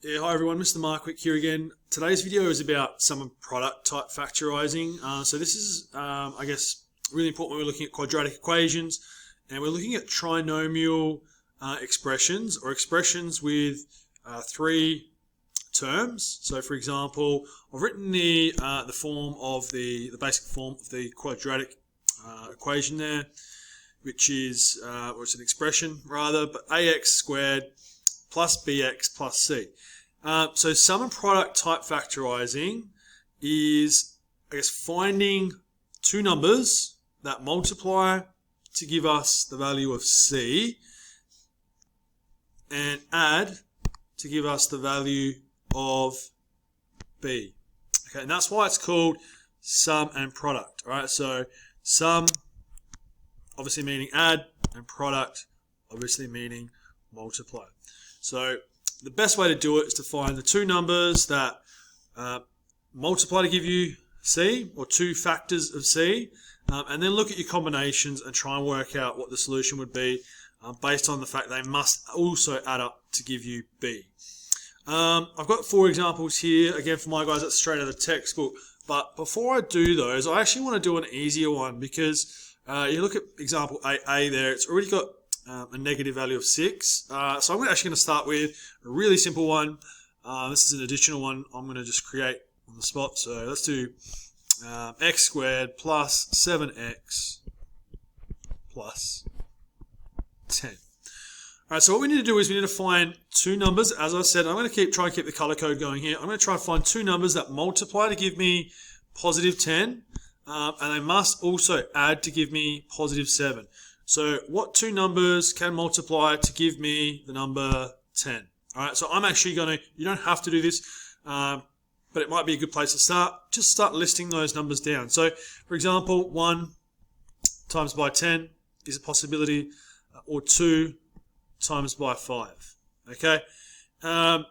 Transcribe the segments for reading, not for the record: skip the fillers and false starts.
Yeah, hi everyone, Mr. Markwick here again. Today's video is about sum and product type factorising. So this is, I guess, really important when we're looking at quadratic equations, and we're looking at trinomial expressions, or expressions with three terms. So, for example, I've written the form of the basic form of the quadratic equation there, which is, or it's an expression rather, but ax squared plus bx plus c. So sum and product type factorising is, I guess, finding two numbers that multiply to give us the value of c and add to give us the value of b. Okay, and that's why it's called sum and product. All right, so sum obviously meaning add, and product obviously meaning multiply. So the best way to do it is to find the two numbers that multiply to give you c, or two factors of c, and then look at your combinations and try and work out what the solution would be based on the fact they must also add up to give you b. I've got 4 examples here. Again, for my guys, that's straight out of the textbook. But before I do those, I actually want to do an easier one, because you look at example 8a there, it's already got a negative value of 6. So I'm actually going to start with a really simple one. This is an additional one I'm going to just create on the spot. So let's do x squared plus 7x plus 10. Alright, so what we need to do is we need to find two numbers. As I said, I'm going to try and keep the color code going here. I'm going to try and find two numbers that multiply to give me positive 10, and they must also add to give me positive 7. So what two numbers can multiply to give me the number 10? Alright, so I'm actually going to, you don't have to do this, but it might be a good place to start. Just start listing those numbers down. So, for example, 1 times by 10 is a possibility, or 2 times by 5. Okay? Are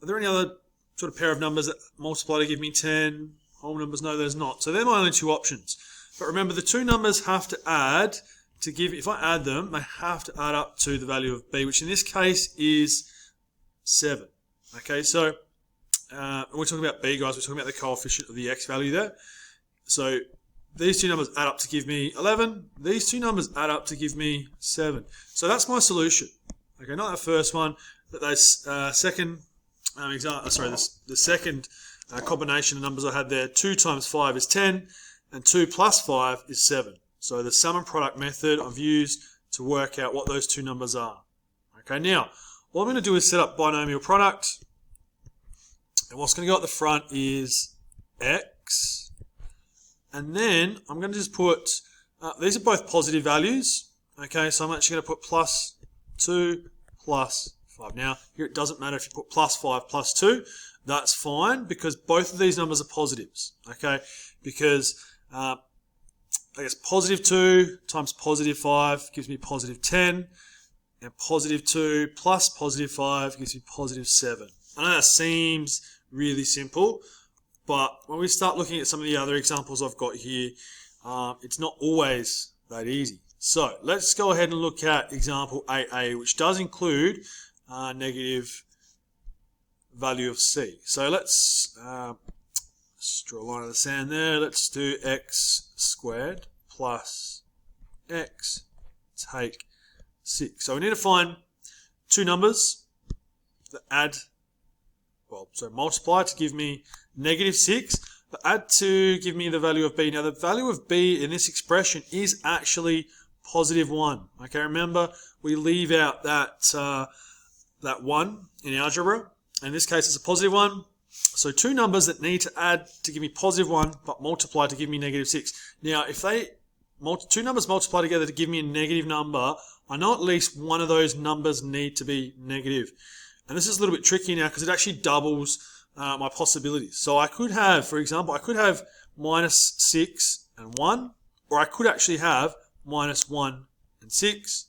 there any other sort of pair of numbers that multiply to give me 10? Whole numbers? No, there's not. So they're my only two options. But remember, the two numbers have to add to give, if I add them, they have to add up to the value of b, which in this case is 7. Okay, so we're talking about b, guys. We're talking about the coefficient of the x value there. So these two numbers add up to give me 11. These two numbers add up to give me 7. So that's my solution. Okay, not that first one, but those second the second combination of numbers I had there. 2 times 5 is 10, and 2 plus 5 is 7. So the sum and product method I've used to work out what those two numbers are. Okay, now what I'm going to do is set up binomial product, and what's going to go at the front is x, and then I'm going to just put, these are both positive values. Okay, so I'm actually going to put plus 2 plus 5. Now here it doesn't matter if you put plus 5 plus 2, that's fine, because both of these numbers are positives. Okay, because I guess positive 2 times positive 5 gives me positive 10, and positive 2 plus positive 5 gives me positive 7. I know that seems really simple, but when we start looking at some of the other examples I've got here, it's not always that easy. So let's go ahead and look at example 8a, which does include negative value of c. So let's draw a line in the sand there. Let's do x squared plus x take 6. So we need to find two numbers that add, multiply to give me negative 6, but add to give me the value of b. Now the value of b in this expression is actually positive 1. Okay, remember we leave out that that 1 in algebra. In this case it's a positive 1. So two numbers that need to add to give me positive 1 but multiply to give me negative 6. Now if two numbers multiply together to give me a negative number, I know at least one of those numbers need to be negative. And this is a little bit tricky now because it actually doubles my possibilities. So I could have, for example, I could have minus 6 and 1, or I could actually have minus 1 and 6.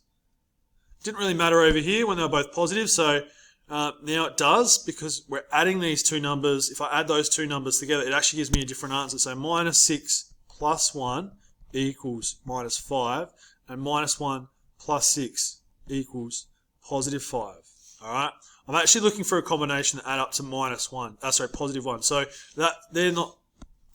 Didn't really matter over here when they were both positive, so now it does, because we're adding these two numbers. If I add those two numbers together, it actually gives me a different answer. So minus 6 plus 1 equals minus 5, and minus 1 plus 6 equals positive 5. Alright, I'm actually looking for a combination that add up to positive 1. So that they're not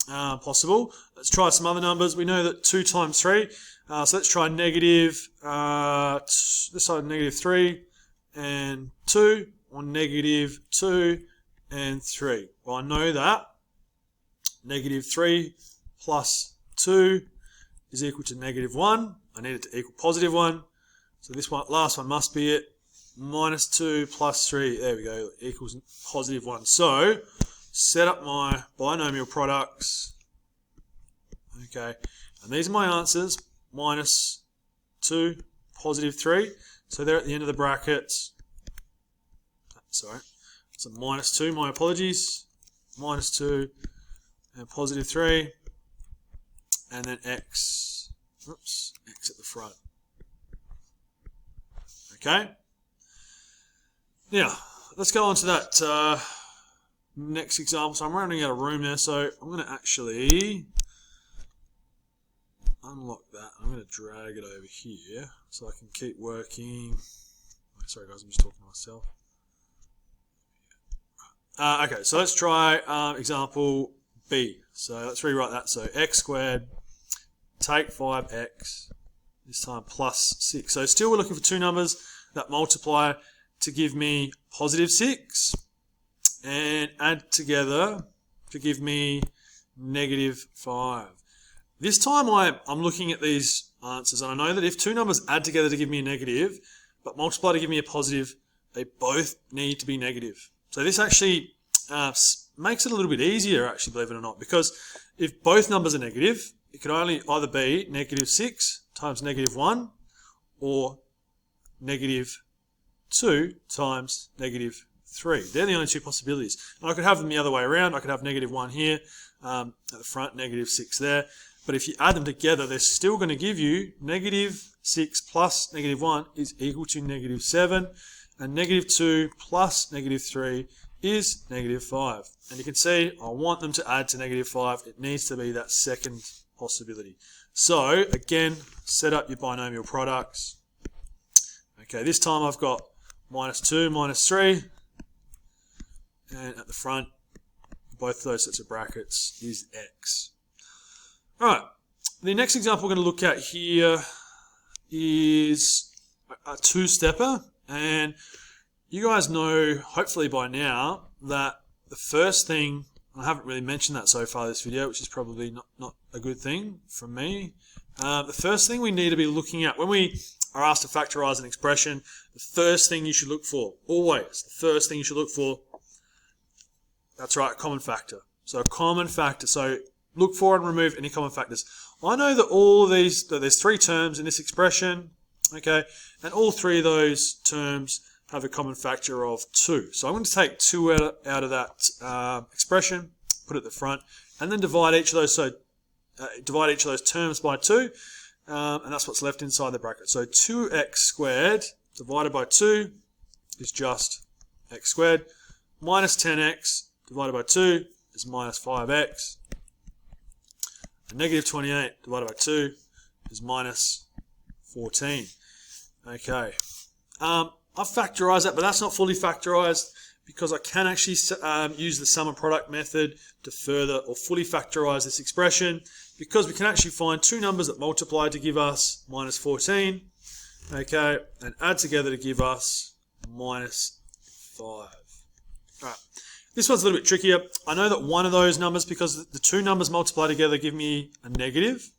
possible. Let's try some other numbers. We know that 2 times 3. So let's try negative, this side negative 3 and 2, or negative 2 and 3. Well, I know that negative 3 plus 2 is equal to negative 1. I need it to equal positive 1. So this one, last one must be it. Minus 2 plus 3, there we go, equals positive 1. So, set up my binomial products. Okay, and these are my answers. Minus 2, positive 3. So they're at the end of the brackets. Sorry. So minus 2, my apologies. Minus 2 and positive 3. And then x. Oops, x at the front. Okay. Now, let's go on to that next example. So I'm running out of room there, so I'm going to actually unlock that. I'm going to drag it over here so I can keep working. Sorry guys, I'm just talking to myself. Okay, so let's try example B. So let's rewrite that. So x squared, take 5x, this time plus 6. So still we're looking for two numbers that multiply to give me positive 6 and add together to give me negative 5. This time I'm looking at these answers, and I know that if two numbers add together to give me a negative but multiply to give me a positive, they both need to be negative. So this actually makes it a little bit easier, actually, believe it or not, because if both numbers are negative, it could only either be negative 6 times negative 1 or negative 2 times negative 3. They're the only two possibilities. And I could have them the other way around. I could have negative 1 here at the front, negative 6 there. But if you add them together, they're still going to give you negative 6 plus negative 1 is equal to negative 7. And negative 2 plus negative 3 is negative 5. And you can see I want them to add to negative 5. It needs to be that second possibility. So, again, set up your binomial products. Okay, this time I've got minus 2, minus 3. And at the front, both of those sets of brackets is x. Alright, the next example we're going to look at here is a two-stepper. And you guys know, hopefully by now, that the first thing, I haven't really mentioned that so far this video, which is probably not a good thing from me. The first thing we need to be looking at, when we are asked to factorize an expression, the first thing you should look for, always, the first thing you should look for, that's right, a common factor. So a common factor, so look for and remove any common factors. I know that all of these, that there's three terms in this expression, okay, and all three of those terms have a common factor of 2. So I'm going to take 2 out of that expression, put it at the front, and then divide each of those terms by 2, and that's what's left inside the bracket. So 2x squared divided by 2 is just x squared, minus 10x divided by 2 is minus 5x, and negative 28 divided by 2 is minus 14. Okay. I've factorized that, but that's not fully factorized because I can actually use the sum and product method to further or fully factorize this expression, because we can actually find two numbers that multiply to give us minus 14, okay, and add together to give us minus 5. All right. This one's a little bit trickier. I know that one of those numbers, because the two numbers multiply together give me a negative,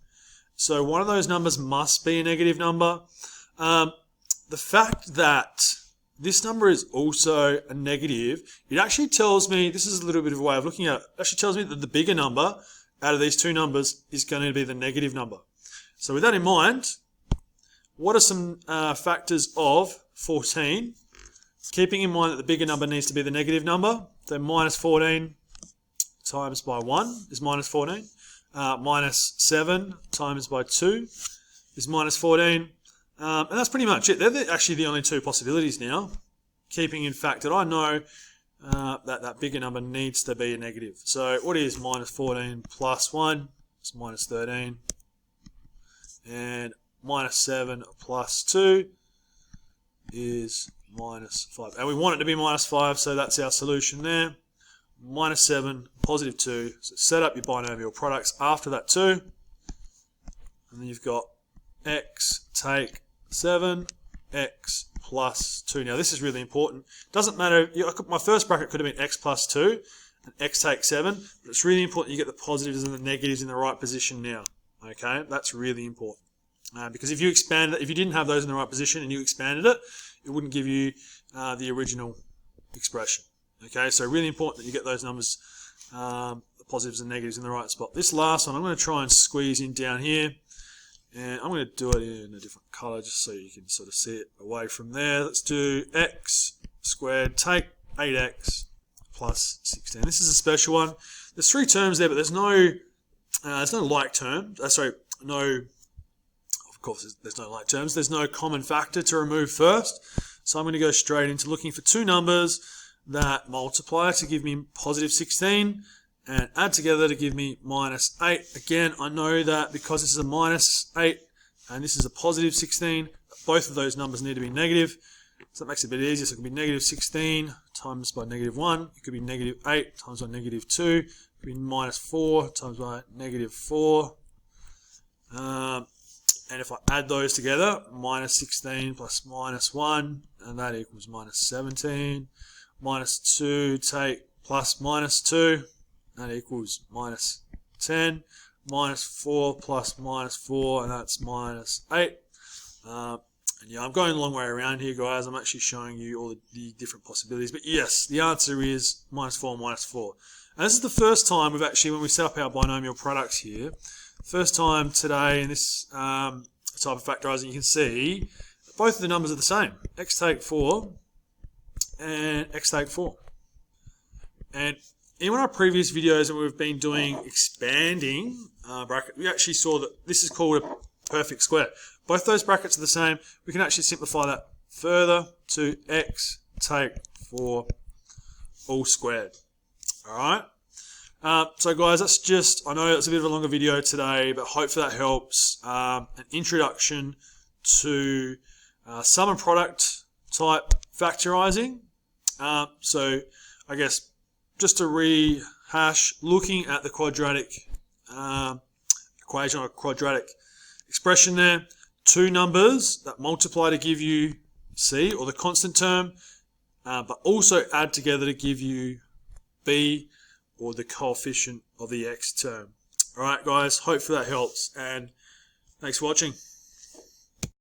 so one of those numbers must be a negative number. The fact that this number is also a negative, it actually tells me, this is a little bit of a way of looking at it, it actually tells me that the bigger number out of these two numbers is going to be the negative number. So with that in mind, what are some factors of 14? Keeping in mind that the bigger number needs to be the negative number. So minus 14 times by 1 is minus 14. Minus 7 times by 2 is minus 14. And that's pretty much it. They're actually the only two possibilities now. Keeping in fact that I know that bigger number needs to be a negative. So what is minus 14 plus 1? It's minus 13. And minus 7 plus 2 is minus 5. And we want it to be minus 5, so that's our solution there. Minus 7, positive 2. So set up your binomial products after that 2. And then you've got x take 7, x plus 2. Now this is really important. Doesn't matter, my first bracket could have been x plus 2 and x take 7, but it's really important you get the positives and the negatives in the right position now. Okay, that's really important. Because if you expanded it, if you didn't have those in the right position and you expanded it, it wouldn't give you the original expression. Okay, so really important that you get those numbers, the positives and negatives in the right spot. This last one, I'm going to try and squeeze in down here. And I'm going to do it in a different color just so you can sort of see it away from there. Let's do x squared take 8x plus 16. This is a special one. There's 3 terms there, but there's no like term. Of course, there's no like terms. There's no common factor to remove first. So I'm going to go straight into looking for 2 numbers that multiply to give me positive 16 and add together to give me minus 8. Again, I know that because this is a minus 8 and this is a positive 16, both of those numbers need to be negative. So that makes it a bit easier. So it could be negative 16 times by negative 1. It could be negative 8 times by negative 2. It could be minus 4 times by negative 4. And if I add those together, minus 16 plus minus 1, and that equals minus 17. Minus 2 take plus minus 2, that equals minus 10. Minus 4 plus minus 4, and that's minus 8. And yeah, I'm going a long way around here, guys. I'm actually showing you all the different possibilities. But yes, the answer is minus 4, minus 4. And this is the first time we've actually, when we set up our binomial products here, first time today in this type of factorising, you can see both of the numbers are the same. X take 4 and x take 4. And in one of our previous videos when we've been doing expanding bracket, we actually saw that this is called a perfect square. Both those brackets are the same. We can actually simplify that further to x take 4 all squared. Alright? So guys, that's just, I know it's a bit of a longer video today, but hopefully that helps. An introduction to sum and product type factorising. So I guess just to rehash, looking at the quadratic equation or quadratic expression there, 2 numbers that multiply to give you C, or the constant term, but also add together to give you B, or the coefficient of the x term. Alright guys, hopefully that helps, and thanks for watching.